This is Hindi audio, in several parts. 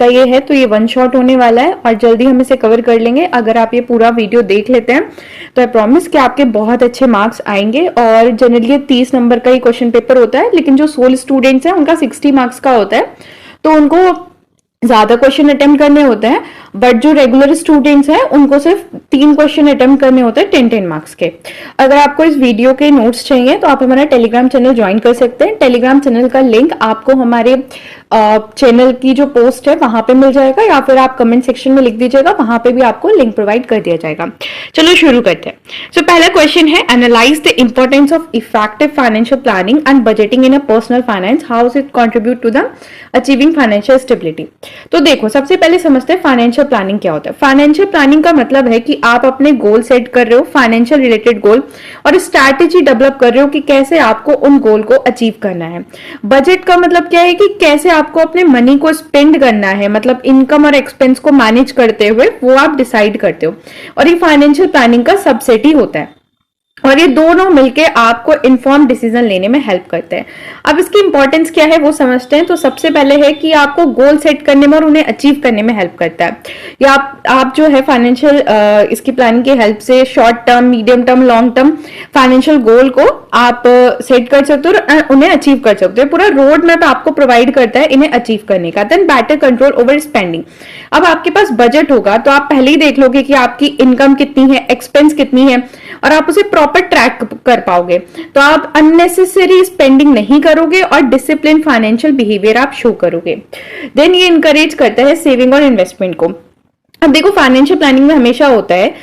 का ये है, तो ये वन शॉट होने वाला है और जल्दी हम इसे कवर कर लेंगे। अगर आप ये पूरा वीडियो देख लेते हैं तो आई प्रॉमिस कि आपके बहुत अच्छे मार्क्स आएंगे। और जनरली 30 नंबर का ही क्वेश्चन पेपर होता है, लेकिन जो सोल स्टूडेंट्स हैं उनका 60 मार्क्स का होता है, तो उनको ज्यादा क्वेश्चन अटेम्प्ट करने होते हैं। बट जो रेगुलर स्टूडेंट्स हैं उनको सिर्फ 3 क्वेश्चन अटेम्प्ट करने होते हैं 10-10 मार्क्स के। अगर आपको इस वीडियो के नोट्स चाहिए तो आप हमारा टेलीग्राम चैनल ज्वाइन कर सकते हैं। टेलीग्राम चैनल का लिंक आपको हमारे चैनल की जो पोस्ट है वहां पे मिल जाएगा, या फिर आप कमेंट सेक्शन में लिख दीजिएगा, वहां पे भी आपको लिंक प्रोवाइड कर दिया जाएगा। चलो शुरू करते हैं। सो पहला क्वेश्चन है, analyse the importance of effective financial planning and budgeting in a personal finance, how it contribute to the achieving financial stability. तो देखो, सबसे पहले समझते हैं फाइनेंशियल प्लानिंग क्या होता है। फाइनेंशियल प्लानिंग का मतलब है कि आप अपने गोल सेट कर रहे हो, फाइनेंशियल रिलेटेड गोल, और स्ट्रैटेजी डेवलप कर रहे हो कि कैसे आपको उन गोल को अचीव करना है। बजट का मतलब क्या है कि कैसे आपको अपने मनी को स्पेंड करना है, मतलब इनकम और एक्सपेंस को मैनेज करते हुए वो आप डिसाइड करते हो, और ये फाइनेंशियल प्लानिंग का सबसेट ही होता है। और ये दोनों मिलके आपको इन्फॉर्म डिसीजन लेने में हेल्प करते हैं। अब इसकी इंपॉर्टेंस क्या है वो समझते हैं। तो सबसे पहले है कि आपको गोल सेट करने में और उन्हें अचीव करने में हेल्प करता है। या आप जो है फाइनेंशियल इसकी प्लानिंग की हेल्प से short term, medium term, long term financial goal को आप सेट कर सकते हो और उन्हें अचीव कर सकते हो। पूरा रोड मैप आपको प्रोवाइड करता है इन्हें अचीव करने का। Then better control over spending. अब आपके पास बजट होगा तो आप पहले ही देख लोगे कि आपकी इनकम कितनी है, एक्सपेंस कितनी है, और आप उसे प्रॉपर ट्रैक कर पाओगे। तो आप अननेसेसरी स्पेंडिंग नहीं करोगे और डिसिप्लिन फाइनेंशियल बिहेवियर आप शो करोगे। देन ये इंकरेज करता है सेविंग और इन्वेस्टमेंट को। अब देखो, फाइनेंशियल प्लानिंग में हमेशा होता है,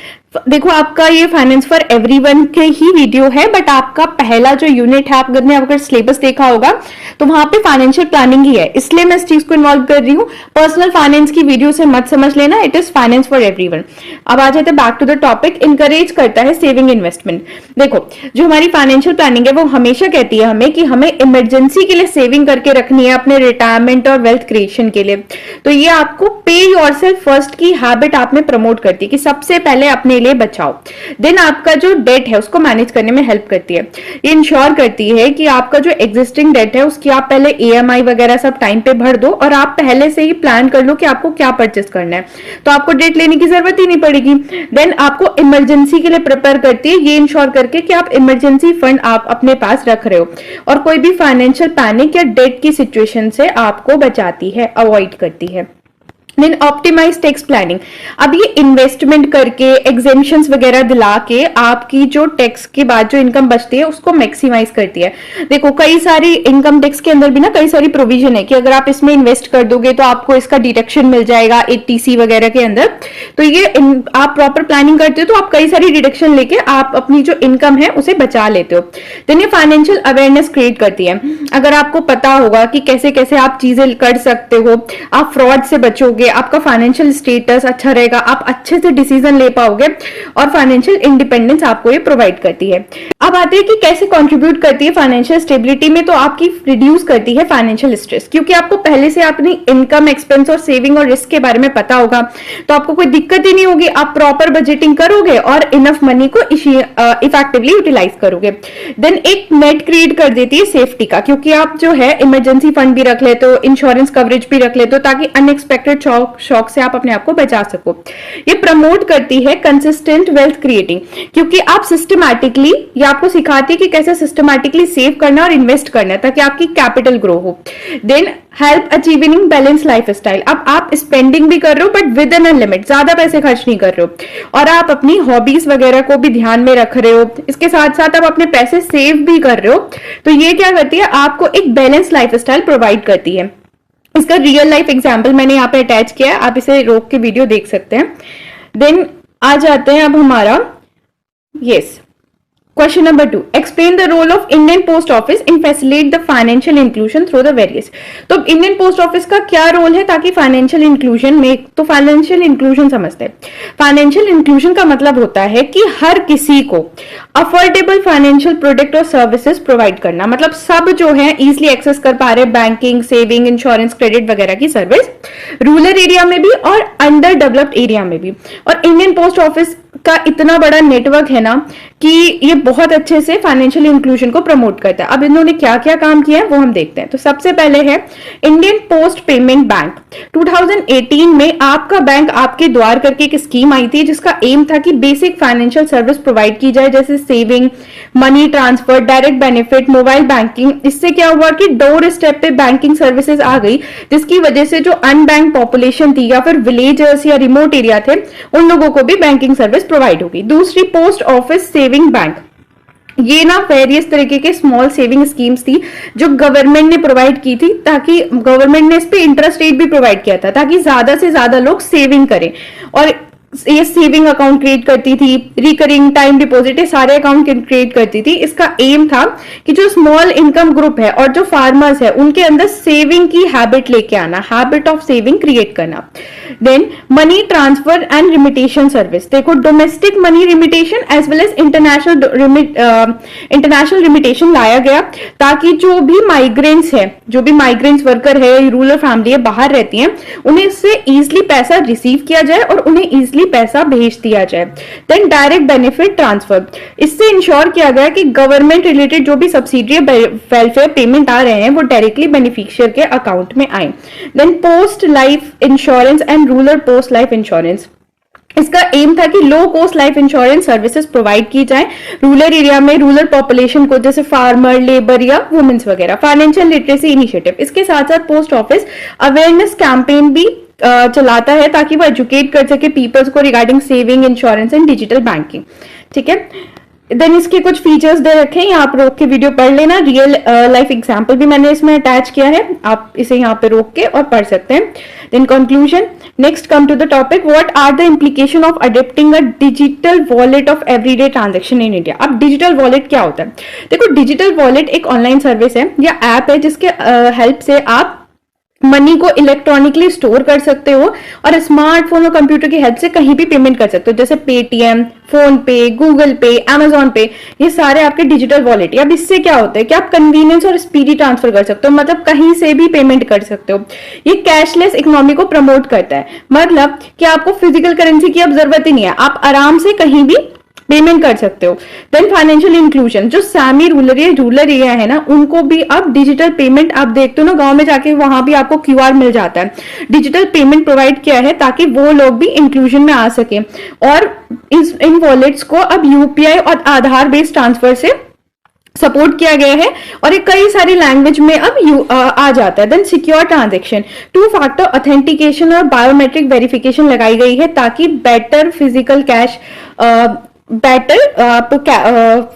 देखो आपका ये फाइनेंस फॉर एवरीवन के ही वीडियो है, बट आपका पहला जो यूनिट है, आपने अगर सिलेबस देखा होगा तो वहां पे फाइनेंशियल प्लानिंग ही है, इसलिए मैं इस चीज को इन्वॉल्व कर रही हूँ। पर्सनल फाइनेंस की वीडियो से मत समझ लेना, it is finance for everyone. अब आ जाते हैं back to the topic. Encourage करता है सेविंग इन्वेस्टमेंट। देखो, जो हमारी फाइनेंशियल प्लानिंग है वो हमेशा कहती है हमें कि हमें इमरजेंसी के लिए सेविंग करके रखनी है, अपने रिटायरमेंट और वेल्थ क्रिएशन के लिए। तो ये आपको पे योरसेल्फ फर्स्ट की हैबिट आप में प्रमोट करती है कि सबसे पहले अपने लिए बचाओ। देन आपका जो डेट है उसको मैनेज करने में हेल्प करती है। ये इंश्योर करती है कि आपका जो एग्जिस्टिंग डेट है उसकी आप पहले ईएमआई वगैरह सब टाइम पे भर दो, और आप पहले से ही प्लान कर लो कि आपको क्या परचेस करना है, तो आपको डेट लेने की जरूरत ही नहीं पड़ेगी। देन आपको इमरजेंसी के लिए प्रिपेयर करती है, ये इंश्योर करके कि आप इमरजेंसी फंड आप अपने पास रख रहे हो, और कोई भी फाइनेंशियल पैनिक या डेट की सिचुएशन से आपको बचाती है, अवॉइड करती है। Then optimise tax planning. अब ये इन्वेस्टमेंट करके एग्जेम्पशंस वगैरह दिला के आपकी जो टैक्स के बाद जो इनकम बचती है उसको मैक्सिमाइज करती है। देखो, कई सारी इनकम टैक्स के अंदर भी ना कई सारी प्रोविजन है कि अगर आप इसमें इन्वेस्ट कर दोगे तो आपको इसका डिडक्शन मिल जाएगा 80C वगैरह के अंदर। तो ये आप प्रॉपर प्लानिंग करते हो तो आप कई सारी डिडक्शन लेके आप अपनी जो इनकम है उसे बचा लेते हो। देन ये फाइनेंशियल अवेयरनेस क्रिएट करती है। अगर आपको पता होगा कि कैसे कैसे आप चीजें कर सकते हो, आप फ्रॉड से बचोगे, आपका फाइनेंशियल स्टेटस अच्छा रहेगा, आप अच्छे से डिसीजन ले पाओगे, और फाइनेंशियल इंडिपेंडेंस आपको ये प्रोवाइड करती है। अब आते हैं कि कैसे कंट्रीब्यूट करती है फाइनेंशियल स्टेबिलिटी में। तो आपकी रिड्यूस करती है फाइनेंशियल स्ट्रेस, क्योंकि आपको पहले से अपनी इनकम, एक्सपेंस और सेविंग और रिस्क के बारे में पता होगा, तो आपको कोई दिक्कत ही नहीं होगी। आप प्रॉपर बजटिंग करोगे और इनफ मनी को इफेक्टिवली यूटिलाइज करोगे। देन एक नेट क्रिएट कर देती है सेफ्टी का, क्योंकि आप जो है इमरजेंसी फंड भी रख लेते हो, इंश्योरेंस कवरेज भी रख लेते हो, ताकि अनएक्सपेक्टेड शॉक से आप अपने आप को बचा सको। ये प्रमोट करती है कंसिस्टेंट वेल्थ क्रिएटिंग, क्योंकि आप सिस्टमैटिकली, ये आपको सिखाती है कि कैसे सिस्टमैटिकली सेव करना और इन्वेस्ट करना है ताकि आपकी कैपिटल ग्रो हो। Then help achieving balance lifestyle. अब आप स्पेंडिंग भी कर रहे हो but within a limit, ज्यादा पैसे खर्च नहीं कर रहे हो, और आप अपनी हॉबीज वगैरह को भी ध्यान में रख रहे हो। इसके साथ साथ आप अपने पैसे सेव भी कर रहे हो। तो ये क्या करती है, आपको एक बैलेंस लाइफस्टाइल प्रोवाइड करती है। इसका रियल लाइफ एग्जाम्पल मैंने यहाँ पे अटैच किया है, आप इसे रोक के वीडियो देख सकते हैं। देन आ जाते हैं अब हमारा question number 2, explain the role of Indian post office in facilitate the financial inclusion through the various. तो इंडियन पोस्ट ऑफिस का क्या रोल है ताकि फाइनेंशियल इंक्लूजन में, तो फाइनेंशियल इंक्लूजन समझते हैं। फाइनेंशियल इंक्लूजन का मतलब होता है कि हर किसी को अफोर्डेबल फाइनेंशियल प्रोडक्ट और सर्विसेज प्रोवाइड करना, मतलब सब जो है इजिली एक्सेस कर पा रहे, बैंकिंग, सेविंग, इंश्योरेंस, क्रेडिट वगैरह की सर्विस, रूरल एरिया में भी और अंडर डेवलप्ड एरिया में भी। और इंडियन पोस्ट ऑफिस का इतना बड़ा नेटवर्क है ना कि ये बहुत अच्छे से फाइनेंशियल इंक्लूजन को प्रमोट करता है। अब इन्होंने क्या क्या काम किया है वो हम देखते हैं। तो सबसे पहले है इंडियन पोस्ट पेमेंट बैंक। 2018 में आपका बैंक आपके द्वार करके एक स्कीम आई थी जिसका एम था कि बेसिक फाइनेंशियल सर्विस प्रोवाइड की जाए, जैसे saving, money transfer, direct benefit, mobile banking. इससे क्या हुआ कि डोर स्टेप पे बैंकिंग सर्विसेज आ गई, जिसकी वजह से जो अनबैंक पॉपुलेशन थी या फिर विलेजर्स या रिमोट एरिया थे उन लोगों को भी बैंकिंग सर्विस प्रोवाइड होगी। दूसरी पोस्ट ऑफिस सेविंग बैंक। ये ना वेरियस तरीके के स्मॉल सेविंग स्कीम्स थी जो गवर्नमेंट ने प्रोवाइड की थी, ताकि गवर्नमेंट ने इस पे इंटरेस्ट रेट भी प्रोवाइड किया था ताकि ज्यादा से ज्यादा लोग सेविंग करें। और ये सेविंग अकाउंट क्रिएट करती थी, रिकरिंग, टाइम डिपॉजिट, ये सारे अकाउंट क्रिएट करती थी। इसका एम था कि जो स्मॉल इनकम ग्रुप है और जो फार्मर्स है उनके अंदर सेविंग की हैबिट लेके आना, हैबिट ऑफ सेविंग क्रिएट करना। Then money transfer and remittance service. देखो, domestic money remittance as well as international remittance लाया गया ताकि जो भी माइग्रेंट्स है, जो भी माइग्रेंट्स वर्कर है, रूरल फैमिली है, बाहर रहती हैं, उन्हें इससे इजिली पैसा रिसीव किया जाए और उन्हें इजिली पैसा भेज दिया जाए। Then direct benefit transfer. इससे इंश्योर किया गया कि गवर्नमेंट रिलेटेड जो भी सब्सिडी वेलफेयर पेमेंट आ रहे हैं वो डायरेक्टली बेनिफिशियर के अकाउंट में आए। Then post life insurance and rural post life insurance. इसका एम था कि low cost life insurance services provide की जाए रूरल एरिया में, रूरल पॉपुलेशन को, जैसे फार्मर, लेबर या वुमेन्स वगैरह। Financial literacy initiative. इसके साथ साथ पोस्ट ऑफिस अवेयरनेस कैंपेन भी चलाता है ताकि वो एजुकेट कर सके पीपल्स को regarding saving, insurance and digital banking. ठीक है। देन इसके कुछ फीचर्स दे रखे हैं, आप रोक के वीडियो पढ़ लेना। रियल लाइफ एग्जांपल भी मैंने इसमें अटैच किया है, आप इसे यहाँ पे रोक के और पढ़ सकते हैं। Then conclusion. Next come to the topic, what are the implication of adopting a digital wallet of everyday transaction in India. अब डिजिटल वॉलेट क्या होता है? देखो, डिजिटल वॉलेट एक ऑनलाइन सर्विस है या ऐप है जिसके हेल्प से आप मनी को इलेक्ट्रॉनिकली स्टोर कर सकते हो और स्मार्टफोन और कंप्यूटर की हेल्प से कहीं भी पेमेंट कर सकते हो, जैसे पेटीएम, फोन पे, गूगल पे, अमेजॉन पे, ये सारे आपके डिजिटल वॉलेट। अब इससे क्या होता है कि आप कन्वीनियंस और स्पीडी ट्रांसफर कर सकते हो, मतलब कहीं से भी पेमेंट कर सकते हो। ये कैशलेस इकोनॉमी को प्रमोट करता है, मतलब कि आपको फिजिकल करेंसी की अब जरूरत ही नहीं है, आप आराम से कहीं भी पेमेंट कर सकते हो। Then financial inclusion. जो सैमी रूरल एरिया है ना, उनको भी अब डिजिटल पेमेंट, आप देखते हो ना गांव में जाके वहां भी आपको क्यूआर मिल जाता है। डिजिटल पेमेंट प्रोवाइड किया है ताकि वो लोग भी इंक्लूजन में आ सके। और इन वॉलेट्स को अब यूपीआई और आधार बेस्ड ट्रांसफर से सपोर्ट किया गया है और ये कई सारी लैंग्वेज में अब आ जाता है। Then secure transaction, 2 factor authentication और बायोमेट्रिक वेरिफिकेशन लगाई गई है ताकि better physical cash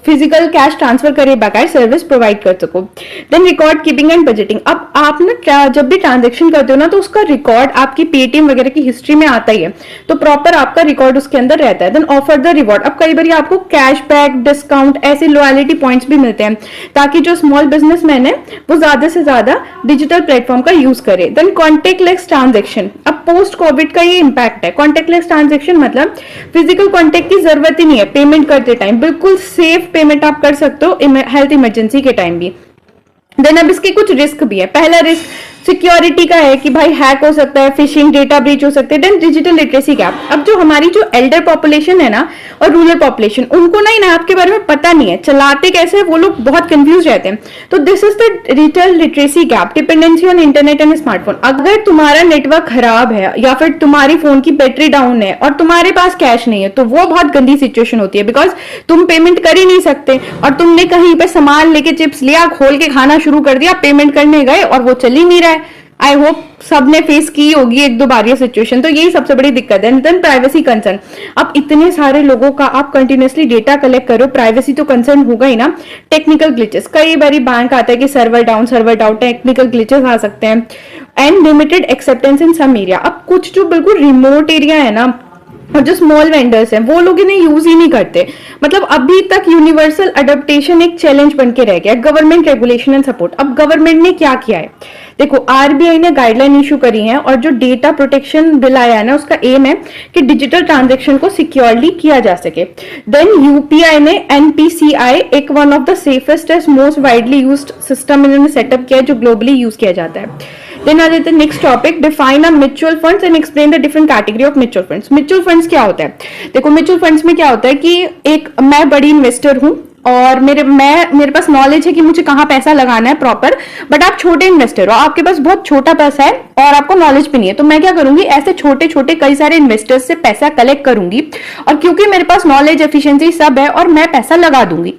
physical cash transfer करे बगैर सर्विस प्रोवाइड कर सको। Then record keeping and budgeting. अब आप ना जब भी ट्रांजैक्शन करते हो ना तो उसका रिकॉर्ड आपकी पेटीएम वगैरह की हिस्ट्री में आता ही है, तो प्रॉपर आपका रिकॉर्ड उसके अंदर रहता है। Then offer the reward. अब कई बार आपको कैशबैक, डिस्काउंट, ऐसे लॉयलिटी पॉइंट्स भी मिलते हैं ताकि जो स्मॉल बिजनेसमैन है वो ज्यादा से ज्यादा डिजिटल प्लेटफॉर्म का यूज करे। Then contactless transaction. अब पोस्ट कोविड का ये इंपैक्ट है। कॉन्टेक्टलेस ट्रांजेक्शन मतलब फिजिकल कॉन्टेक्ट की जरूरत ही नहीं है पेमेंट करते टाइम, बिल्कुल सेफ पेमेंट आप कर सकते हो हेल्थ इमरजेंसी के टाइम भी। देन अब इसके कुछ रिस्क भी है। पहला रिस्क सिक्योरिटी का है कि भाई हैक हो सकता है, फिशिंग, डेटा ब्रीच हो सकते हैं। Then digital literacy gap. अब जो हमारी जो एल्डर पॉपुलेशन है ना और रूरल पॉपुलेशन, उनको ना इन ऐप के बारे में पता नहीं है, चलाते कैसे है वो लोग बहुत कंफ्यूज रहते हैं। तो this is the digital literacy gap, dependency on internet and smartphone. अगर तुम्हारा नेटवर्क खराब है या फिर तुम्हारी फोन की बैटरी डाउन है और तुम्हारे पास कैश नहीं है तो वो बहुत गंदी सिचुएशन होती है, बिकॉज तुम पेमेंट कर ही नहीं सकते और तुमने कहीं पे सामान लेके चिप्स लिया, खोल के खाना शुरू कर दिया, पेमेंट करने गए और वो चल ही नहीं रहा है। आई होप सबने फेस की होगी 1-2 बार ये सिचुएशन, तो यही सबसे बड़ी दिक्कत है। Then privacy concern. अब इतने सारे लोगों का आप कंटिन्यूअसली डेटा कलेक्ट करो, प्राइवेसी तो कंसर्न होगा ही ना। टेक्निकल ग्लिचेस, कई बार बैंक आता है कि सर्वर डाउन, टेक्निकल ग्लिचेस आ सकते हैं। And limited acceptance in some area. अब कुछ जो बिल्कुल रिमोट एरिया है ना और जो स्मॉल वेंडर्स हैं वो लोग इन्हें यूज ही नहीं करते, मतलब अभी तक यूनिवर्सल अडॉप्टेशन एक चैलेंज बन के रह गया। Government regulation and support. अब गवर्नमेंट ने क्या किया है, देखो आरबीआई ने गाइडलाइन इशू करी है और जो डेटा प्रोटेक्शन बिल आया है ना उसका एम है कि डिजिटल ट्रांजैक्शन को सिक्योरली किया जा सके। देन यूपीआई ने एनपीसीआई एक one of the safest and most widely used system इन्होंने सेटअप किया है जो ग्लोबली यूज किया जाता है। देन आ जाते हैं next topic, define a mutual funds and explain the different category of mutual funds. Mutual funds क्या होता है? देखो म्यूचुअल फंड्स में क्या होता है कि एक मैं बड़ी इन्वेस्टर हूं और मेरे पास नॉलेज है कि मुझे कहाँ पैसा लगाना है प्रॉपर, बट आप छोटे इन्वेस्टर हो, आपके पास बहुत छोटा पैसा है और आपको नॉलेज भी नहीं है, तो मैं क्या करूंगी, ऐसे छोटे छोटे कई सारे इन्वेस्टर्स से पैसा कलेक्ट करूंगी और क्योंकि मेरे पास नॉलेज एफिशिएंसी सब है और मैं पैसा लगा दूंगी,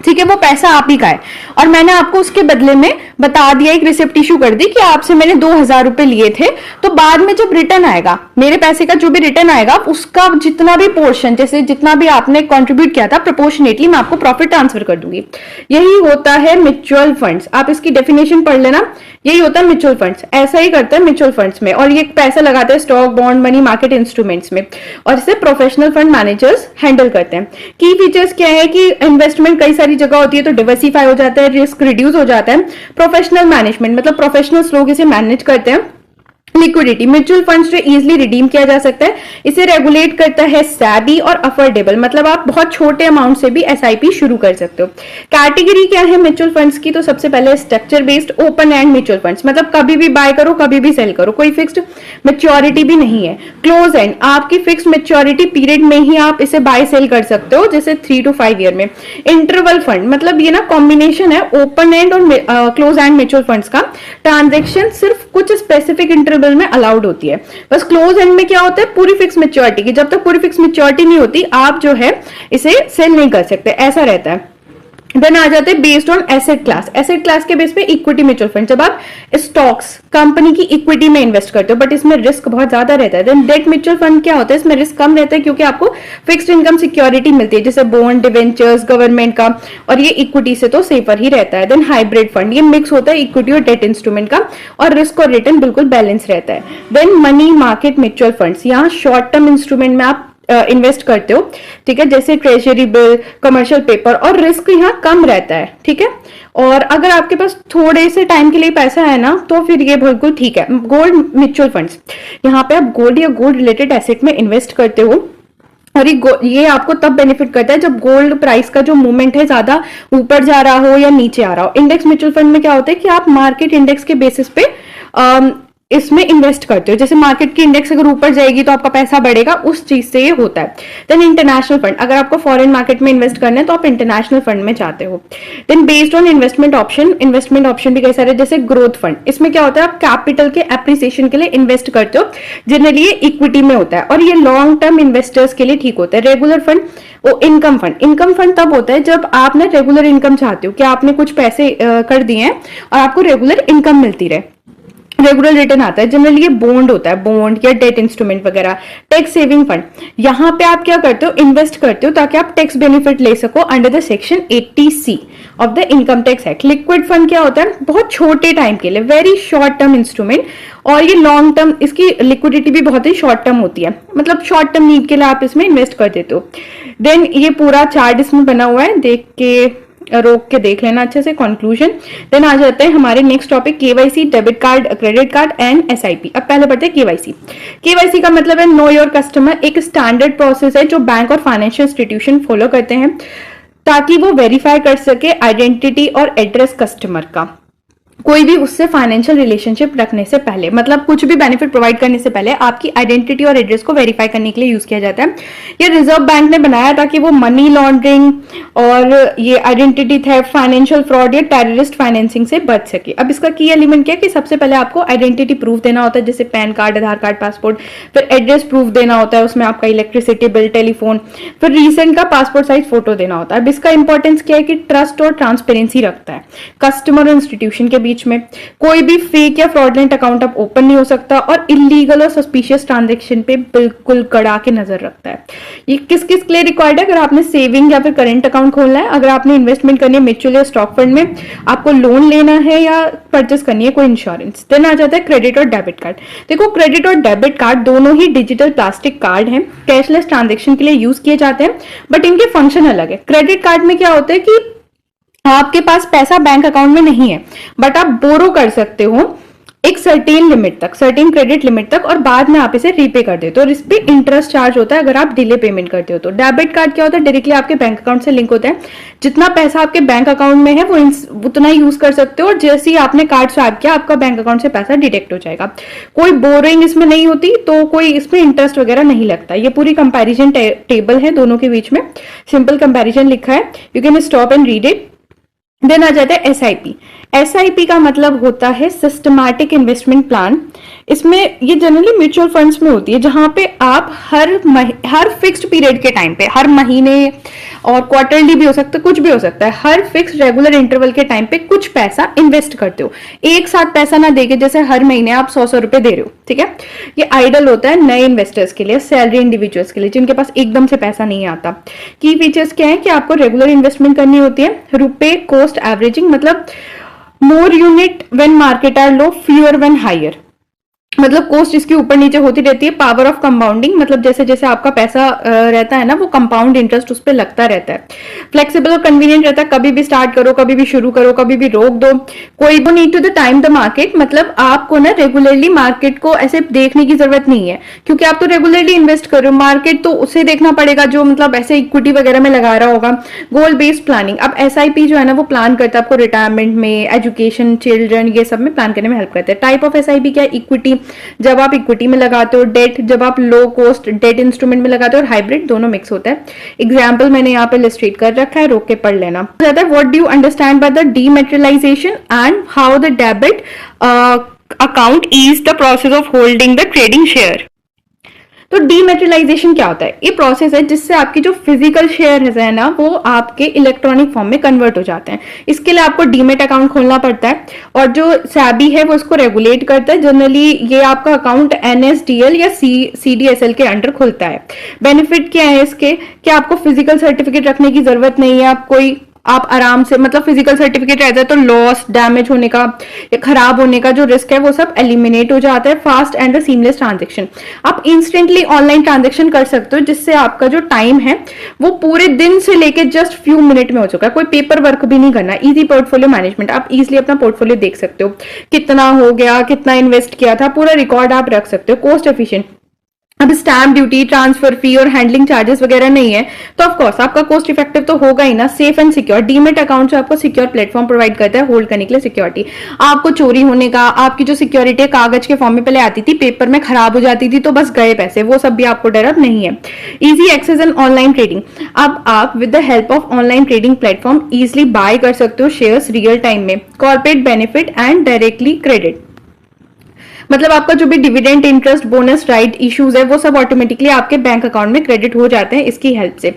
ठीक है, वो पैसा आप ही का है और मैंने आपको उसके बदले में बता दिया, एक रिसिप्ट इशू कर दी कि आपसे मैंने 2,000 रुपए लिए थे, तो बाद में जब रिटर्न आएगा, मेरे पैसे का जो भी रिटर्न आएगा उसका जितना भी पोर्शन, जैसे जितना भी आपने कंट्रीब्यूट किया था प्रोपोर्शनेटली मैं आपको प्रॉफिट ट्रांसफर कर दूंगी। यही होता है म्यूचुअल फंड्स, आप इसकी डेफिनेशन पढ़ लेना, यही होता है म्यूचुअल फंड्स, ऐसा ही करता है म्यूचुअल फंड्स में, और ये पैसा लगाते हैं stock, bond, money market instruments में, और इसे प्रोफेशनल फंड मैनेजर्स हैंडल करते हैं। की फीचर्स क्या है कि इन्वेस्टमेंट कई सारी जगह होती है तो डिवर्सिफाई हो जाता है, रिस्क रिड्यूस हो जाता है। प्रोफेशनल मैनेजमेंट मतलब प्रोफेशनल्स लोग इसे मैनेज करते हैं। लिक्विडिटी, म्यूचुअल फंड्स जो इजीली रिडीम किया जा सकता है, इसे रेगुलेट करता है SEBI और अफोर्डेबल, मतलब आप बहुत छोटे अमाउंट से भी SIP शुरू कर सकते हो। कैटेगरी क्या है म्यूचुअल फंड्स की? तो सबसे पहले structure based open and mutual funds, मतलब कभी भी बाय करो कभी भी सेल करो, कोई फिक्स्ड मेच्योरिटी भी नहीं है। क्लोज एंड, आपकी फिक्स मेच्योरिटी पीरियड में ही आप इसे बाय सेल कर सकते हो, जैसे 3 to 5 ईयर में। इंटरवल फंड, मतलब ये ना कॉम्बिनेशन है ओपन एंड और क्लोज एंड म्यूचुअल फंड्स का। ट्रांजेक्शन सिर्फ कुछ स्पेसिफिक इंटरवल में अलाउड होती है। बस क्लोज एंड में क्या होता है, पूरी फिक्स मैच्योरिटी की, जब तक पूरी फिक्स मैच्योरिटी नहीं होती आप जो है इसे सेल नहीं कर सकते, ऐसा रहता है। देन आ जाते हैं based on asset class, asset class के बेस पे इक्विटी म्यूचुअल फंड, जब आप स्टॉक्स कंपनी की इक्विटी में इन्वेस्ट करते हो, बट इसमें रिस्क बहुत ज्यादा रहता है। देन डेट म्यूचुअल फंड क्या होता है, इसमें रिस्क कम रहता है क्योंकि आपको फिक्स्ड इनकम सिक्योरिटी मिलती है, जैसे बॉन्ड, डिवेंचर्स, गवर्नमेंट का, और ये इक्विटी से तो सेफर ही रहता है। देन हाइब्रिड फंड, ये मिक्स होता है इक्विटी और डेट इंस्ट्रूमेंट का, और रिस्क और रिटर्न बिल्कुल बैलेंस रहता है। Then money market mutual funds, यहाँ शॉर्ट टर्म इंस्ट्रूमेंट में आप इन्वेस्ट करते हो, ठीक है, जैसे ट्रेजरी बिल, कमर्शियल पेपर, और रिस्क यहाँ कम रहता है, ठीक है। और अगर आपके पास थोड़े से टाइम के लिए पैसा है ना, तो फिर ये बिल्कुल ठीक है। गोल्ड म्यूचुअल फंड्स, यहाँ पे आप गोल्ड या गोल्ड रिलेटेड एसेट में इन्वेस्ट करते हो, और ये आपको तब बेनिफिट करता है जब गोल्ड प्राइस का जो मूवमेंट है ज्यादा ऊपर जा रहा हो या नीचे आ रहा हो। इंडेक्स म्यूचुअल फंड में क्या होता है कि आप मार्केट इंडेक्स के बेसिस पे इसमें इन्वेस्ट करते हो, जैसे मार्केट की इंडेक्स अगर ऊपर जाएगी तो आपका पैसा बढ़ेगा, उस चीज से ये होता है। देन इंटरनेशनल फंड, अगर आपको फॉरेन मार्केट में इन्वेस्ट करना है तो आप इंटरनेशनल फंड में जाते हो। Then based on investment option, investment option भी कई सारे, जैसे ग्रोथ फंड, इसमें क्या होता है आप कैपिटल के एप्रिसिएशन के लिए इन्वेस्ट करते हो, जनरली ये इक्विटी में होता है और ये लॉन्ग टर्म इन्वेस्टर्स के लिए ठीक होता है। रेगुलर फंड, वो इनकम फंड, इनकम फंड तब होता है जब आप ना रेगुलर इनकम चाहते हो कि आपने कुछ पैसे कर दिए हैं और आपको रेगुलर इनकम मिलती रहे, रेगुलर रिटर्न आता है, जनरली ये बॉन्ड होता है, बॉन्ड या डेट इंस्ट्रूमेंट वगैरह। टैक्स सेविंग फंड, यहाँ पे आप क्या करते हो, इन्वेस्ट करते हो ताकि आप टैक्स बेनिफिट ले सको under the section 80C of the income tax act. Liquid fund क्या होता है, बहुत छोटे टाइम के लिए, वेरी शॉर्ट टर्म इंस्ट्रूमेंट, और ये लॉन्ग टर्म, इसकी लिक्विडिटी भी बहुत ही शॉर्ट टर्म होती है, मतलब शॉर्ट टर्म नीड के लिए आप इसमें इन्वेस्ट कर देते हो। देन ये पूरा चार्ट इसमें बना हुआ है, देख के रोक के देख लेना अच्छे से, कंक्लूजन। देन आ जाते हैं हमारे next topic, KYC, debit card, credit card and SIP। अब पहले पढ़ते हैं केवाईसी। केवाईसी का मतलब है नो योर कस्टमर, एक स्टैंडर्ड प्रोसेस है जो बैंक और फाइनेंशियल इंस्टीट्यूशन फॉलो करते हैं ताकि वो वेरीफाई कर सके आइडेंटिटी और एड्रेस कस्टमर का, कोई भी उससे फाइनेंशियल रिलेशनशिप रखने से पहले, मतलब कुछ भी बेनिफिट प्रोवाइड करने से पहले आपकी आइडेंटिटी और एड्रेस को वेरीफाई करने के लिए यूज किया जाता है। ये रिजर्व बैंक ने बनाया ताकि वो मनी लॉन्ड्रिंग और ये आइडेंटिटी थेफ्ट, फाइनेंशियल फ्रॉड या टेररिस्ट फाइनेंसिंग से बच सके। अब इसका की एलिमेंट क्या है कि सबसे पहले आपको आइडेंटिटी प्रूफ देना होता है, जैसे पैन कार्ड, आधार कार्ड, पासपोर्ट, फिर एड्रेस प्रूफ देना होता है, उसमें आपका इलेक्ट्रिसिटी बिल, टेलीफोन, फिर रीसेंट का पासपोर्ट साइज फोटो देना होता है। अब इसका इंपॉर्टेंस क्या है कि ट्रस्ट और ट्रांसपेरेंसी रखता है कस्टमर और इंस्टीट्यूशन के बीच में, कोई भी फेक या फ्रॉडलेंट अकाउंट अब ओपन नहीं हो सकता, और इलीगल और सस्पिशियस ट्रांजैक्शन पे बिल्कुल कड़ा के नजर रखता है। ये किस किस के लिए रिक्वायर्ड है, अगर आपने सेविंग या फिर करंट अकाउंट खोलना है, अगर आपने इन्वेस्टमेंट करनी है म्यूचुअल या स्टॉक फंड में, आपको लोन लेना है या परचेस करनी है कोई इंश्योरेंस। देन आ जाता है क्रेडिट और डेबिट कार्ड। देखो क्रेडिट और डेबिट कार्ड दोनों ही डिजिटल प्लास्टिक कार्ड हैं, कैशलेस ट्रांजेक्शन के लिए यूज किए जाते हैं, बट इनके फंक्शन अलग है। क्रेडिट कार्ड में क्या होता है कि आपके पास पैसा बैंक अकाउंट में नहीं है, बट आप बोरो कर सकते हो एक सर्टेन लिमिट तक, सर्टेन क्रेडिट लिमिट तक, और बाद में आप इसे रीपे कर देते हो और इस पे इंटरेस्ट चार्ज होता है अगर आप डिले पेमेंट करते हो तो। डेबिट कार्ड क्या होता है, डायरेक्टली आपके बैंक अकाउंट से लिंक होता है, जितना पैसा आपके बैंक अकाउंट में है वो उतना ही यूज कर सकते हो, और जैसे ही आपने कार्ड स्वाइप किया आपका बैंक अकाउंट से पैसा डिटेक्ट हो जाएगा। कोई बोरिंग इसमें नहीं होती, तो कोई इसमें इंटरेस्ट वगैरह नहीं लगता। ये पूरी कंपैरिजन टेबल है दोनों के बीच में, सिंपल कंपैरिजन लिखा है, you can stop and read it. Then आ जाता है एसआईपी। एसआईपी का मतलब होता है सिस्टमैटिक इन्वेस्टमेंट प्लान। इसमें ये जनरली म्यूचुअल फंड्स में होती है, जहां पे आप हर फिक्स्ड पीरियड के टाइम पे, हर महीने और क्वार्टरली भी हो सकता है, कुछ भी हो सकता है, हर फिक्स्ड रेगुलर इंटरवल के टाइम पे कुछ पैसा इन्वेस्ट करते हो। एक साथ पैसा ना देके जैसे हर महीने आप 100 रुपए दे रहे हो, ठीक है। ये आइडल होता है नए इन्वेस्टर्स के लिए, सैलरी इंडिविजुअल्स के लिए जिनके पास एकदम से पैसा नहीं आता। की फीचर्स क्या है कि आपको रेगुलर इन्वेस्टमेंट करनी होती है। रुपए कॉस्ट एवरेजिंग, मतलब more unit when market are low, fewer when higher, मतलब कॉस्ट इसकी ऊपर नीचे होती रहती है। पावर ऑफ कंपाउंडिंग, मतलब जैसे जैसे आपका पैसा रहता है ना, वो कंपाउंड इंटरेस्ट उस पर लगता रहता है। फ्लेक्सिबल और कन्वीनियंट रहता है, कभी भी स्टार्ट करो, कभी भी शुरू करो, कभी भी रोक दो। कोई don't need to the time the market, मतलब आपको ना रेगुलरली मार्केट को ऐसे देखने की जरूरत नहीं है, क्योंकि आप तो रेगुलरली इन्वेस्ट कर रहे हो, मार्केट तो उसे देखना पड़ेगा जो मतलब ऐसे इक्विटी वगैरह में लगा रहा होगा। गोल बेस्ड प्लानिंग, अब एसआईपी जो है ना वो प्लान करता है आपको रिटायरमेंट में, एजुकेशन, चिल्ड्रन, ये सब में प्लान करने में हेल्प करता है। टाइप ऑफ एसआईपी क्या है, इक्विटी जब आप इक्विटी में लगाते हो, डेट जब आप लो कॉस्ट डेट इंस्ट्रूमेंट में लगाते हो, और हाइब्रिड दोनों मिक्स होता है। एग्जाम्पल मैंने यहाँ पे इलस्ट्रेट कर रखा है, रोक के पढ़ लेना। What do you understand by the डीमेटेरियलाइजेशन and how the debit account is the process of holding the trading share. तो डीमेटेरियलाइजेशन क्या होता है, ये प्रोसेस है जिससे आपकी जो फिजिकल शेयर है ना वो आपके इलेक्ट्रॉनिक फॉर्म में कन्वर्ट हो जाते हैं। इसके लिए आपको डीमेट अकाउंट खोलना पड़ता है, और जो सैबी है वो इसको रेगुलेट करता है। जनरली ये आपका अकाउंट एनएसडीएल या सीडीएसएल के अंडर खुलता है। बेनिफिट क्या है इसके, कि आपको फिजिकल सर्टिफिकेट रखने की जरूरत नहीं है। आप आराम से, मतलब फिजिकल सर्टिफिकेट रहता है तो लॉस, डैमेज होने का या खराब होने का जो रिस्क है वो सब एलिमिनेट हो जाता है। फास्ट एंड सीमलेस ट्रांजेक्शन, आप इंस्टेंटली ऑनलाइन ट्रांजेक्शन कर सकते हो, जिससे आपका जो टाइम है वो पूरे दिन से लेके जस्ट फ्यू मिनट में हो चुका है। कोई पेपर वर्क भी नहीं करना। इजी पोर्टफोलियो मैनेजमेंट, आप इजिली अपना पोर्टफोलियो देख सकते हो, कितना हो गया, कितना इन्वेस्ट किया था, पूरा रिकॉर्ड आप रख सकते हो। कॉस्ट एफिशिएंट, अब स्टैम्प ड्यूटी, ट्रांसफर फी और हैंडलिंग चार्जेस वगैरह नहीं है, तो ऑफ कोर्स आपका कॉस्ट इफेक्टिव तो होगा ही ना। Safe and secure, demat account जो आपको सिक्योर प्लेटफॉर्म प्रोवाइड करता है होल्ड करने के लिए सिक्योरिटी। आपको चोरी होने का, आपकी जो सिक्योरिटी कागज के फॉर्म में पहले आती थी, पेपर में खराब हो जाती थी तो बस गए पैसे, वो सब भी आपको डर अब नहीं है। Easy access and online trading, अब आप with the help of online trading platform easily buy कर सकते हो शेयर्स रियल टाइम में। Corporate benefit and directly credit, मतलब आपका जो भी dividend, interest, bonus, right issues है वो सब ऑटोमेटिकली आपके बैंक अकाउंट में क्रेडिट हो जाते हैं इसकी हेल्प से।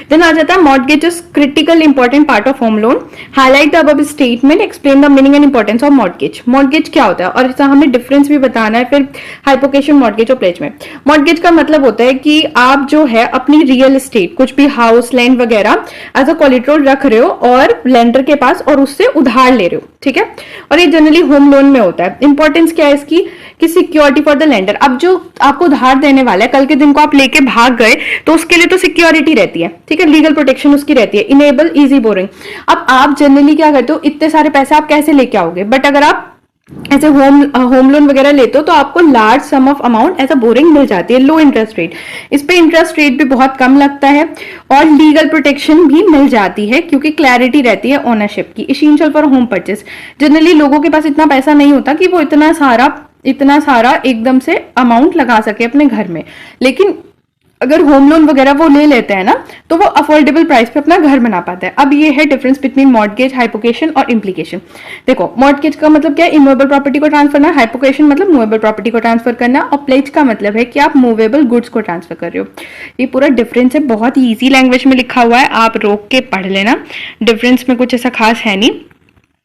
देन आ जाता है mortgages, critical important part of home loan. Highlight the above statement, explain the meaning and importance of mortgage. Mortgage क्या होता है और इसका हमें डिफरेंस भी बताना है फिर हाइपोकेशन, मॉर्गेज और प्लेज में। मॉर्गेज का मतलब होता है कि आप जो है अपनी रियल एस्टेट, कुछ भी हाउस, लैंड वगैरह एज अ कोलेटरल रख रहे हो और लेंडर के पास, और उससे उधार ले रहे हो, ठीक है। और ये जनरली होम लोन में होता है। इंपॉर्टेंस क्या है इसकी, कि सिक्योरिटी फॉर द लेंडर। अब जो आपको उधार देने वाला है, कल के दिन को आप लेके भाग गए तो उसके लिए तो सिक्योरिटी रहती है, ठीक है, लीगल प्रोटेक्शन उसकी रहती है। इनेबल इजी बोरिंग, अब आप जनरली क्या करते हो, इतने सारे पैसे आप कैसे लेके आओगे, बट अगर आप ऐसे होम लोन वगैरह लेते हो तो आपको लार्ज सम ऑफ अमाउंट ऐसा बोरिंग मिल जाती है, लो इंटरेस्ट रेट। इस पे इंटरेस्ट रेट भी बहुत कम लगता है और लीगल प्रोटेक्शन भी मिल जाती है क्योंकि क्लैरिटी रहती है ओनरशिप की। Essential for home purchase, generally लोगों के पास इतना पैसा नहीं होता कि वो इतना सारा एकदम से अमाउंट लगा सके अपने घर में, लेकिन अगर होम लोन वगैरह वो ले लेते हैं ना तो वो अफोर्डेबल प्राइस पे अपना घर बना पाते हैं। अब ये है डिफरेंस बिटवीन मॉर्गेज, हाइपोकेशन और इम्प्लीकेशन। देखो, मॉर्गेज का मतलब क्या है, इमूवेबल प्रॉपर्टी को ट्रांसफर करना। हाइपोकेशन मतलब मूवेबल प्रॉपर्टी को ट्रांसफर करना। और प्लेज का मतलब है कि आप मूवेबल गुड्स को ट्रांसफर कर रहे हो। ये पूरा डिफरेंस है, बहुत ही ईजी लैंग्वेज में लिखा हुआ है, आप रोक के पढ़ लेना, डिफरेंस में कुछ ऐसा खास है नहीं।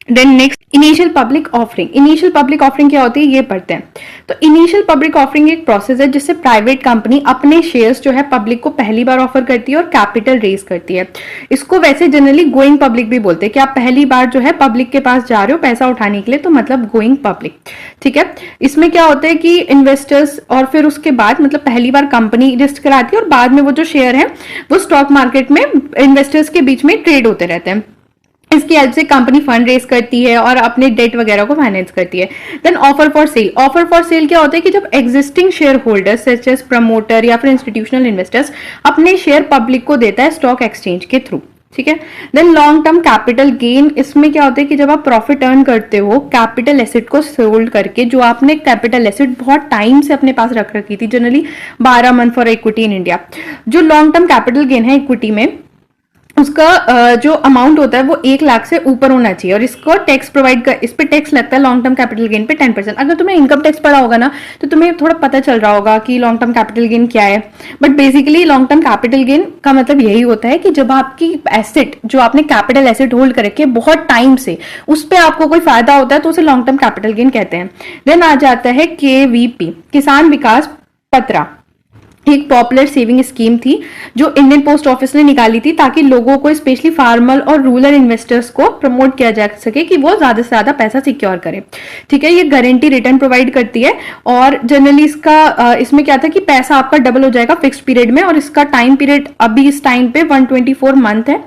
Then next, initial public offering. Initial public offering क्या होती है ये पढ़ते हैं। तो इनिशियल पब्लिक ऑफरिंग एक प्रोसेस है जिससे प्राइवेट कंपनी अपने शेयर्स जो है पब्लिक को पहली बार ऑफर करती है और कैपिटल रेज करती है। इसको वैसे जनरली गोइंग पब्लिक भी बोलते हैं कि आप पहली बार जो है पब्लिक के पास जा रहे हो पैसा उठाने के लिए, तो मतलब गोइंग पब्लिक, ठीक है। इसमें क्या होता है कि इन्वेस्टर्स और फिर उसके बाद मतलब पहली बार कंपनी लिस्ट कराती है और बाद में वो जो शेयर है वो स्टॉक मार्केट में इन्वेस्टर्स के बीच में ट्रेड होते रहते हैं। इस जिसकी हेल्प से कंपनी फंड रेज करती है और अपने डेट वगैरह को फाइनेंस करती है। Then offer for sale, offer for sale क्या होता है कि जब existing share holders such as promoter या फिर इंस्टीट्यूशनल इन्वेस्टर्स अपने शेयर पब्लिक को देता है स्टॉक एक्सचेंज के थ्रू, ठीक है। Then long term capital gain, इसमें क्या होता है कि जब आप प्रॉफिट अर्न करते हो कैपिटल एसेट को सोल्ड करके, जो आपने कैपिटल एसेट बहुत टाइम से अपने पास रख रखी थी, generally 12 month for equity in India, जो लॉन्ग टर्म कैपिटल गेन है इक्विटी में, उसका जो अमाउंट होता है वो 1 लाख से ऊपर होना चाहिए और इसको टैक्स प्रोवाइड कर, इस पे टैक्स लगता है लॉन्ग टर्म कैपिटल गेन पे 10%। अगर तुम्हें इनकम टैक्स पड़ा होगा ना तो तुम्हें थोड़ा पता चल रहा होगा कि लॉन्ग टर्म कैपिटल गेन क्या है। But basically long term capital gain का मतलब यही होता है कि जब आपकी एसेट, जो आपने कैपिटल एसेट होल्ड कर रखे बहुत टाइम से, उस पर आपको कोई फायदा होता है तो उसे लॉन्ग टर्म कैपिटल गेन कहते हैं। देन आ जाता है KVP, किसान विकास पत्रा, एक पॉपुलर सेविंग स्कीम थी जो इंडियन पोस्ट ऑफिस ने निकाली थी ताकि लोगों को, स्पेशली फार्मर और रूरल इन्वेस्टर्स को प्रमोट किया जा सके कि वो ज्यादा से ज्यादा पैसा सिक्योर करें, ठीक है। ये गारंटी रिटर्न प्रोवाइड करती है और जनरली इसमें क्या था कि पैसा आपका डबल हो जाएगा फिक्स्ड पीरियड में और इसका टाइम पीरियड अभी इस टाइम पे 124 मंथ है।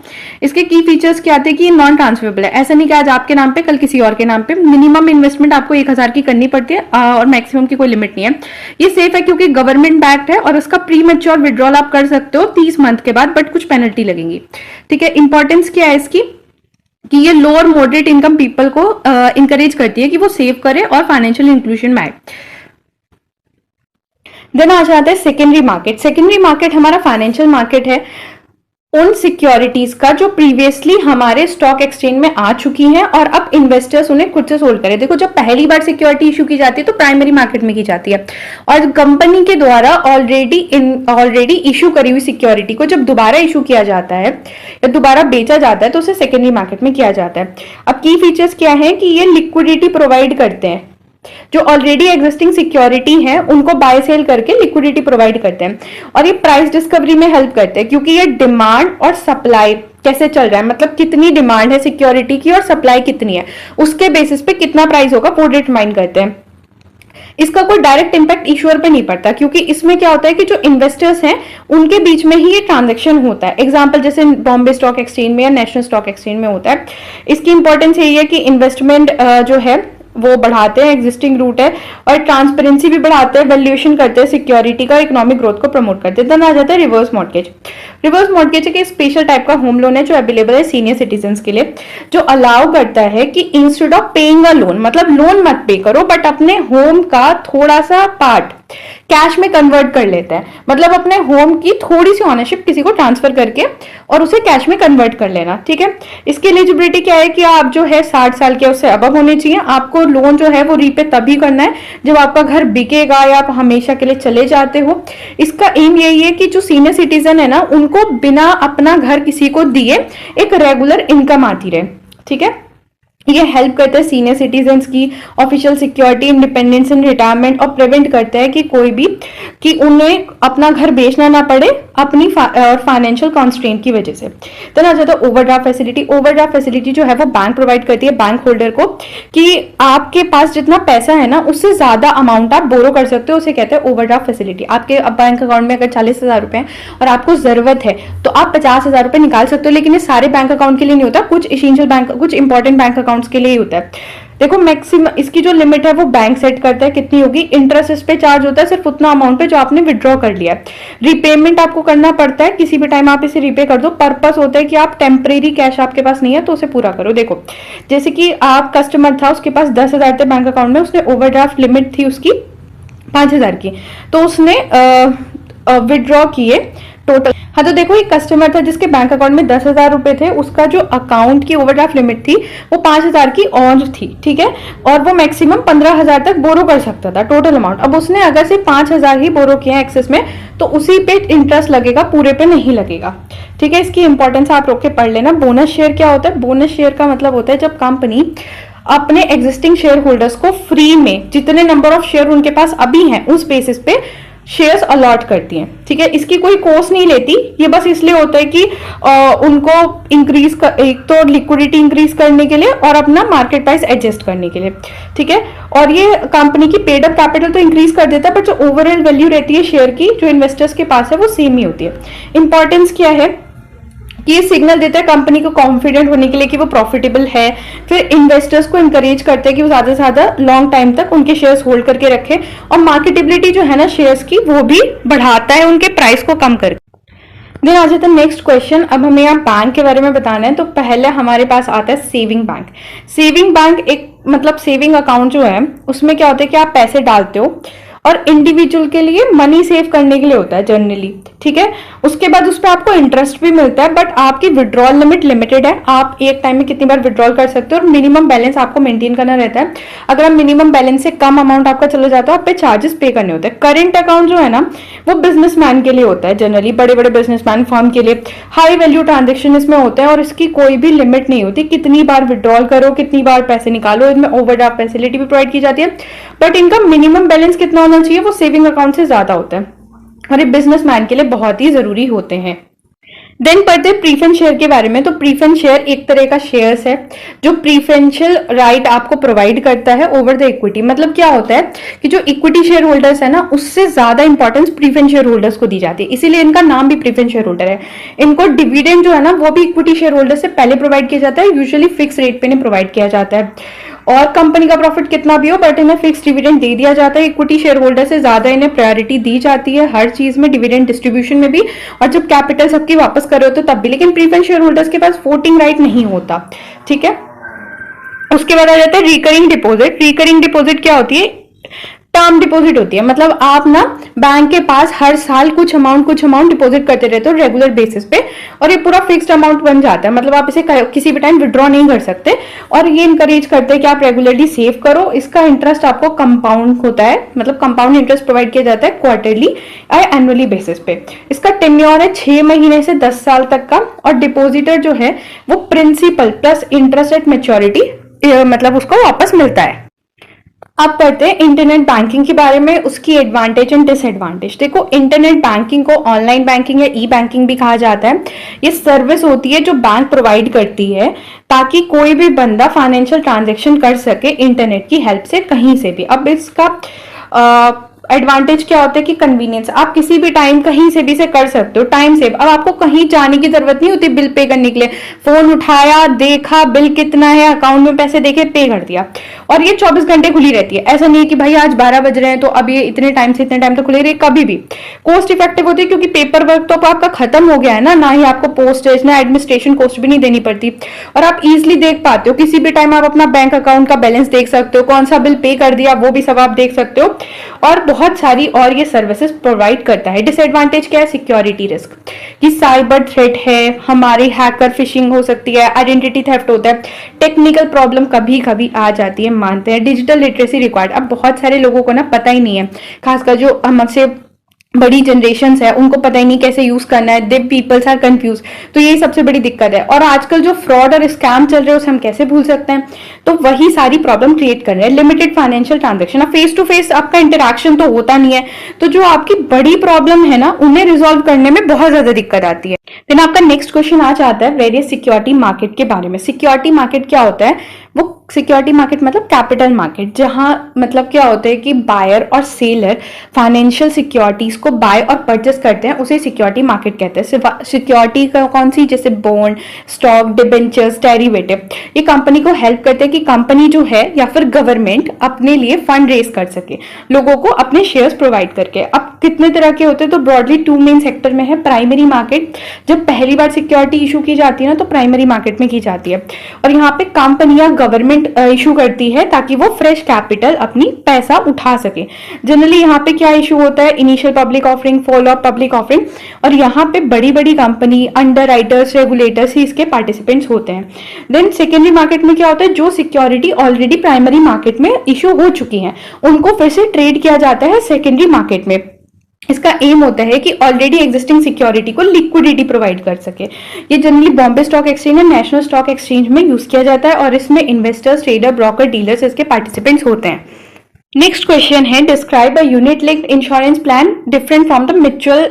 इसके की फीचर्स क्या आते हैं कि नॉन ट्रांसफरेबल है, ऐसा नहीं कि आज आपके नाम पे कल किसी और के नाम पे, मिनिमम इन्वेस्टमेंट आपको 1000 की करनी पड़ती है और मैक्सिमम की कोई लिमिट नहीं है। ये सेफ है क्योंकि गवर्नमेंट बैक्ड है और इसका प्री मैच्योर विड्रॉल आप कर सकते हो 30 मंथ के बाद, बट कुछ पेनल्टी लगेंगी, ठीक है। इंपॉर्टेंस क्या है इसकी कि ये लो और मॉडरेट इनकम पीपल को इंकरेज करती है कि वो सेव करें और फाइनेंशियल इंक्लूजन में आए। देन आ जाता है सेकेंडरी मार्केट। सेकेंडरी मार्केट हमारा फाइनेंशियल मार्केट है उन सिक्योरिटीज का जो प्रीवियसली हमारे स्टॉक एक्सचेंज में आ चुकी हैं और अब इन्वेस्टर्स उन्हें खुद से सोल्ड करें। देखो, जब पहली बार सिक्योरिटी इशू की जाती है तो प्राइमरी मार्केट में की जाती है और कंपनी के द्वारा ऑलरेडी इशू करी हुई सिक्योरिटी को जब दोबारा इशू किया जाता है या दोबारा बेचा जाता है तो उसे सेकेंडरी मार्केट में किया जाता है। अब की फीचर्स क्या है कि ये लिक्विडिटी प्रोवाइड करते हैं, जो ऑलरेडी एग्जिस्टिंग सिक्योरिटी है उनको बाय सेल करके लिक्विडिटी प्रोवाइड करते हैं और ये प्राइस डिस्कवरी में हेल्प करते हैं क्योंकि ये डिमांड और सप्लाई कैसे चल रहा है, मतलब कितनी डिमांड है सिक्योरिटी की और सप्लाई कितनी है, उसके बेसिस पे कितना प्राइस होगा वो डिटरमाइन करते हैं। इसका कोई डायरेक्ट इंपैक्ट इश्यूअर पे नहीं पड़ता क्योंकि इसमें क्या होता है कि जो इन्वेस्टर्स हैं उनके बीच में ही ये ट्रांजैक्शन होता है। एग्जांपल जैसे बॉम्बे स्टॉक एक्सचेंज में या नेशनल स्टॉक एक्सचेंज में होता है। इसकी इंपॉर्टेंस यही है कि इन्वेस्टमेंट जो है वो बढ़ाते हैं, एग्जिस्टिंग रूट है और ट्रांसपेरेंसी भी बढ़ाते हैं, वैल्यूएशन करते हैं सिक्योरिटी का, इकोनॉमिक ग्रोथ को प्रमोट करते हैं। देन आ जाता है रिवर्स मॉर्टगेज। रिवर्स मॉर्टगेज एक स्पेशल टाइप का होम लोन है जो अवेलेबल है सीनियर सिटीजन के लिए, जो अलाउ करता है कि instead of paying a loan, मतलब लोन मत पे करो बट अपने होम का थोड़ा सा पार्ट कैश में कन्वर्ट कर लेता है, मतलब अपने होम की थोड़ी सी ओनरशिप किसी को ट्रांसफर करके और उसे कैश में कन्वर्ट कर लेना, ठीक है। इसकी एलिजिबिलिटी क्या है कि आप जो है 60 साल के उससे अबव होने चाहिए। आपको लोन जो है वो रीपे तभी करना है जब आपका घर बिकेगा या आप हमेशा के लिए चले जाते हो। इसका एम यही है कि जो सीनियर सिटीजन है ना उनको बिना अपना घर किसी को दिए एक रेगुलर इनकम आती रहे, ठीक है। ये हेल्प करता है सीनियर सिटीजन्स की official security, independence in retirement और प्रिवेंट करता है कि कोई भी कि उन्हें अपना घर बेचना ना पड़े अपनी फाइनेंशियल कॉन्स्ट्रेंट की वजह से। तो ना जाता ओवरड्राफ्ट फैसिलिटी। ओवरड्राफ्ट फैसिलिटी जो है वो बैंक प्रोवाइड करती है बैंक होल्डर को कि आपके पास जितना पैसा है ना उससे ज्यादा अमाउंट आप बोरो कर सकते हो, उसे कहते हैं ओवरड्राफ्ट फैसिलिटी। आपके बैंक अकाउंट में अगर 40,000 रुपए और आपको जरूरत है तो आप 50,000 रुपए निकाल सकते हो, लेकिन ये सारे बैंक अकाउंट के लिए नहीं होता, कुछ एसेंशियल बैंक, कुछ इंपॉर्टेंट बैंक अकाउंट्स के लिए ही होता है। देखो मैक्सिमम इसकी जो लिमिट है वो बैंक सेट करता है कितनी होगी। इंटरेस्ट इस पे चार्ज होता है सिर्फ उतना अमाउंट पे जो आपने विड्रॉ कर लिया है। रिपेमेंट आपको करना पड़ता है, किसी भी टाइम आप इसे रीपे कर दो। पर्पस होता है कि आप टेम्परेरी कैश आपके पास नहीं है तो उसे पूरा करो। देखो जैसे कि आप कस्टमर था, उसके पास 10,000 थे बैंक अकाउंट में, उसने ओवरड्राफ्ट लिमिट थी उसकी 5,000 की, तो उसने विड्रॉ किए टोटल। हाँ तो देखो एक कस्टमर था जिसके बैंक अकाउंट में 10,000 रुपए थे, उसका जो अकाउंट की ओवरड्राफ्ट लिमिट थी वो 5,000 की और थी, ठीक है, और वो मैक्सिमम 15,000 तक बोरो कर सकता था टोटल अमाउंट। अब उसने अगर से 5,000 ही बोरो किया एक्सेस में तो उसी पे इंटरेस्ट लगेगा, पूरे पे नहीं लगेगा, ठीक है। इसकी इंपॉर्टेंस आप रोक के पढ़ लेना। बोनस शेयर क्या होता है? बोनस शेयर का मतलब होता है जब कंपनी अपने एग्जिस्टिंग शेयर होल्डर्स को फ्री में जितने नंबर ऑफ शेयर उनके पास अभी हैं उस बेसिस पे शेयर्स अलॉट करती हैं, ठीक है। इसकी कोई कॉस्ट नहीं लेती, ये बस इसलिए होता है कि उनको इंक्रीज कर, एक तो लिक्विडिटी इंक्रीज करने के लिए और अपना मार्केट प्राइस एडजस्ट करने के लिए, ठीक है। और ये कंपनी की पेड अप कैपिटल तो इंक्रीज कर देता है, बट जो ओवरऑल वैल्यू रहती है शेयर की जो इन्वेस्टर्स के पास है वो सेम ही होती है। इंपॉर्टेंस क्या है कि ये सिग्नल देता है कंपनी को कॉन्फिडेंट होने के लिए कि वो प्रॉफिटेबल है। फिर इन्वेस्टर्स को इंकरेज करते हैं कि वो ज्यादा से ज्यादा लॉन्ग टाइम तक उनके शेयर्स होल्ड करके रखें, और मार्केटेबिलिटी जो है ना शेयर्स की वो भी बढ़ाता है उनके प्राइस को कम करके। देन आ जाता है नेक्स्ट क्वेश्चन। अब हमें यहाँ बैंक के बारे में बताना है। तो पहले हमारे पास आता है सेविंग बैंक। सेविंग बैंक एक मतलब सेविंग अकाउंट जो है उसमें क्या होता है कि आप पैसे डालते हो, और इंडिविजुअल के लिए मनी सेव करने के लिए होता है जनरली, ठीक है। उसके बाद उस पर आपको इंटरेस्ट भी मिलता है, बट आपकी विड्रॉल लिमिट लिमिटेड है। आप एक टाइम में कितनी बार विड्रॉल कर सकते हो, और मिनिमम बैलेंस आपको मेंटेन करना रहता है। अगर आप मिनिमम बैलेंस से कम अमाउंट आपका चला जाता है, आप पे चार्जेस पे करने होते हैं। करेंट अकाउंट जो है ना वो बिजनेसमैन के लिए होता है, जनरली बड़े बड़े बिजनेसमैन फर्म के लिए। हाई वैल्यू ट्रांजेक्शन इसमें होते हैं, और इसकी कोई भी लिमिट नहीं होती, कितनी बार विड्रॉल करो, कितनी बार पैसे निकालो। इसमें ओवरड्राफ्ट फैसिलिटी भी प्रोवाइड की जाती है, बट इनका मिनिमम बैलेंस कितना होना चाहिए वो सेविंग अकाउंट से ज्यादा होता है, और ये बिजनेसमैन के लिए बहुत ही जरूरी होते हैं। देन पढ़ते हैं प्रीफरेंस शेयर के बारे में। तो प्रीफरेंस शेयर एक तरह का शेयर्स है जो प्रीफरेंशियल राइट आपको प्रोवाइड करता है ओवर द इक्विटी। मतलब क्या होता है कि जो इक्विटी शेयर होल्डर्स है ना उससे ज्यादा इंपॉर्टेंस प्रीफरेंस शेयर होल्डर्स को दी जाती है, इसीलिए इनका नाम भी प्रीफरेंस शेयर होल्डर है। इनको डिविडेंड जो है ना वो भी इक्विटी शेयर होल्डर से पहले प्रोवाइड किया जाता है, यूजुअली फिक्स रेट पे नहीं प्रोवाइड किया जाता है। और कंपनी का प्रॉफिट कितना भी हो बट इन्हें फिक्स डिविडेंड दे दिया जाता है। इक्विटी शेयर होल्डर से ज्यादा इन्हें प्रायोरिटी दी जाती है हर चीज में, डिविडेंड डिस्ट्रीब्यूशन में भी, और जब कैपिटल सबकी वापस कर रहे हो तो तब भी। लेकिन प्रीफरेंस शेयर होल्डर्स के पास वोटिंग राइट नहीं होता, ठीक है। उसके बाद आ जाता है रिकरिंग डिपॉजिट। रिकरिंग डिपॉजिट क्या होती है? टर्म डिपॉजिट होती है। मतलब आप ना बैंक के पास हर साल कुछ अमाउंट डिपॉजिट करते रहते हो रेगुलर बेसिस पे, और ये पूरा फिक्स्ड अमाउंट बन जाता है। मतलब आप इसे किसी भी टाइम विड्रॉ नहीं कर सकते, और ये इंकरेज करते हैं कि आप रेगुलरली सेव करो। इसका इंटरेस्ट आपको कंपाउंड होता है, मतलब कंपाउंड इंटरेस्ट प्रोवाइड किया जाता है क्वार्टरली या एनुअली बेसिस पे। इसका टेन्योर है 6 महीने से 10 साल तक का, और डिपोजिटर जो है वो principal plus interest at maturity मतलब उसको वापस मिलता है। अब पढ़ते हैं इंटरनेट बैंकिंग के बारे में, उसकी एडवांटेज एंड डिसएडवांटेज। देखो, इंटरनेट बैंकिंग को ऑनलाइन बैंकिंग या ई बैंकिंग भी कहा जाता है। ये सर्विस होती है जो बैंक प्रोवाइड करती है ताकि कोई भी बंदा फाइनेंशियल ट्रांजैक्शन कर सके इंटरनेट की हेल्प से कहीं से भी। अब इसका एडवांटेज क्या होता है कि कन्वीनियंस, आप किसी भी टाइम कहीं से भी से कर सकते हो, टाइम सेव। अब आपको कहीं जाने की जरूरत नहीं होती बिल पे करने के लिए। फोन उठाया, देखा बिल कितना है, अकाउंट में पैसे देखे, पे कर दिया। और ये 24 घंटे खुली रहती है। ऐसा नहीं कि भाई आज 12 बज रहे हैं तो अब ये इतने टाइम से इतने टाइम तक खुली रही, कभी भी। कोस्ट इफेक्टिव होती है क्योंकि पेपर वर्क तो आपका खत्म हो गया है ना ही आपको पोस्टेज ना एडमिनिस्ट्रेशन कॉस्ट भी नहीं देनी पड़ती, और आप इजिली देख पाते हो। किसी भी टाइम आप अपना बैंक अकाउंट का बैलेंस देख सकते हो, कौन सा बिल पे कर दिया वो भी सब आप देख सकते हो, और बहुत सारी और ये सर्विसेज प्रोवाइड करता है। डिसएडवांटेज क्या है? सिक्योरिटी रिस्क, कि साइबर थ्रेट है, हमारी हैकर फिशिंग हो सकती है, आइडेंटिटी थेफ्ट होता है, टेक्निकल प्रॉब्लम कभी कभी आ जाती है, मानते हैं। डिजिटल लिटरेसी रिक्वायर्ड, अब बहुत सारे लोगों को ना पता ही नहीं है, खासकर जो हमसे बड़ी जनरेशन है उनको पता ही नहीं कैसे यूज करना है। दे पीपल्स आर कंफ्यूज, तो ये सबसे बड़ी दिक्कत है। और आजकल जो फ्रॉड और स्कैम चल रहे हैं उसे हम कैसे भूल सकते हैं, तो वही सारी प्रॉब्लम क्रिएट कर रहे हैं। Limited financial transaction, face to face आपका इंटरेक्शन तो होता नहीं है, तो जो आपकी बड़ी प्रॉब्लम है ना उन्हें रिजोल्व करने में बहुत ज्यादा दिक्कत आती है। देन आपका नेक्स्ट क्वेश्चन आ जाता है वेरियस सिक्योरिटी मार्केट के बारे में। सिक्योरिटी मार्केट क्या होता है? वो सिक्योरिटी मार्केट मतलब कैपिटल मार्केट, जहां मतलब क्या होता है कि बायर और सेलर फाइनेंशियल सिक्योरिटीज को बाय और परचेस करते हैं, उसे सिक्योरिटी मार्केट कहते हैं। सिक्योरिटी का कौन सी? जैसे बॉन्ड, स्टॉक, डिबेंचर्स, डेरिवेटिव। ये कंपनी को हेल्प करते हैं कि कंपनी जो है या फिर गवर्नमेंट अपने लिए फंड रेज कर सके, लोगों को अपने शेयर्स प्रोवाइड करके। अब कितने तरह के होते हैं? तो ब्रॉडली 2 मेन सेक्टर में है। प्राइमरी मार्केट, जब पहली बार सिक्योरिटी इशू की जाती है ना तो प्राइमरी मार्केट में की जाती है, और यहाँ पे कंपनियां गवर्नमेंट इशू करती है ताकि वो फ्रेश कैपिटल अपनी पैसा उठा सके। जनरली यहाँ पे क्या इशू होता है? Initial public offering, follow up public offering, और यहाँ पे बड़ी बड़ी कंपनी, अंडर राइटर्स, रेगुलेटर्स ही इसके पार्टिसिपेंट्स होते हैं। देन सेकेंडरी मार्केट में क्या होता है? जो सिक्योरिटी ऑलरेडी प्राइमरी मार्केट में इशू हो चुकी है उनको फिर से ट्रेड किया जाता है सेकेंडरी मार्केट में। इसका एम होता है कि ऑलरेडी एग्जिस्टिंग सिक्योरिटी को लिक्विडिटी प्रोवाइड कर सके। ये जनरली बॉम्बे स्टॉक एक्सचेंज और नेशनल स्टॉक एक्सचेंज में यूज किया जाता है, और इसमें इन्वेस्टर्स, ट्रेडर, ब्रोकर, डीलर्स इसके पार्टिसिपेंट्स होते हैं। नेक्स्ट क्वेश्चन है, describe a unit linked insurance plan different from the mutual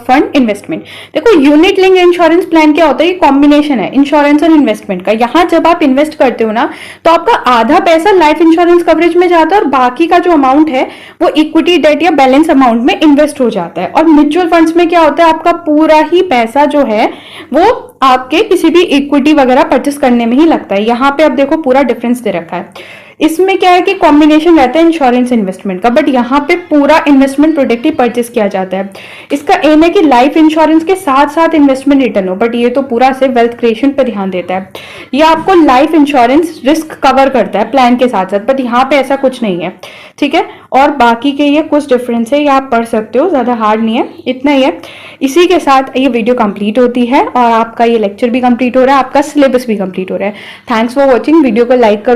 fund investment. देखो, यूनिट लिंक्ड इंश्योरेंस प्लान क्या होता है? ये कॉम्बिनेशन है इंश्योरेंस और इन्वेस्टमेंट का। यहाँ जब आप इन्वेस्ट करते हो ना, तो आपका आधा पैसा लाइफ इंश्योरेंस कवरेज में जाता है और बाकी का जो अमाउंट है वो इक्विटी, डेट या बैलेंस अमाउंट में इन्वेस्ट हो जाता है। और म्यूचुअल फंड्स में क्या होता है? आपका पूरा ही पैसा जो है वो आपके किसी भी इक्विटी वगैरह परचेस करने में ही लगता है। यहाँ पे आप देखो पूरा डिफरेंस दे रखा है। इसमें क्या है कि कॉम्बिनेशन रहता है इंश्योरेंस इन्वेस्टमेंट का, बट यहाँ पे पूरा इन्वेस्टमेंट प्रोडक्ट ही परचेस किया जाता है। इसका एम है कि लाइफ इंश्योरेंस के साथ साथ इन्वेस्टमेंट रिटर्न हो, बट ये तो पूरा से वेल्थ क्रिएशन पर ध्यान देता है। ये आपको लाइफ इंश्योरेंस रिस्क कवर करता है प्लान के साथ साथ, बट यहाँ पे ऐसा कुछ नहीं है, ठीक है। और बाकी के ये कुछ डिफरेंस है, ये आप पढ़ सकते हो, ज्यादा हार्ड नहीं है, इतना ही है। इसी के साथ ये वीडियो कंप्लीट होती है और आपका ये लेक्चर भी कंप्लीट हो रहा है, आपका सिलेबस भी कंप्लीट हो रहा है। थैंक्स फॉर वॉचिंग, वीडियो को लाइक करो।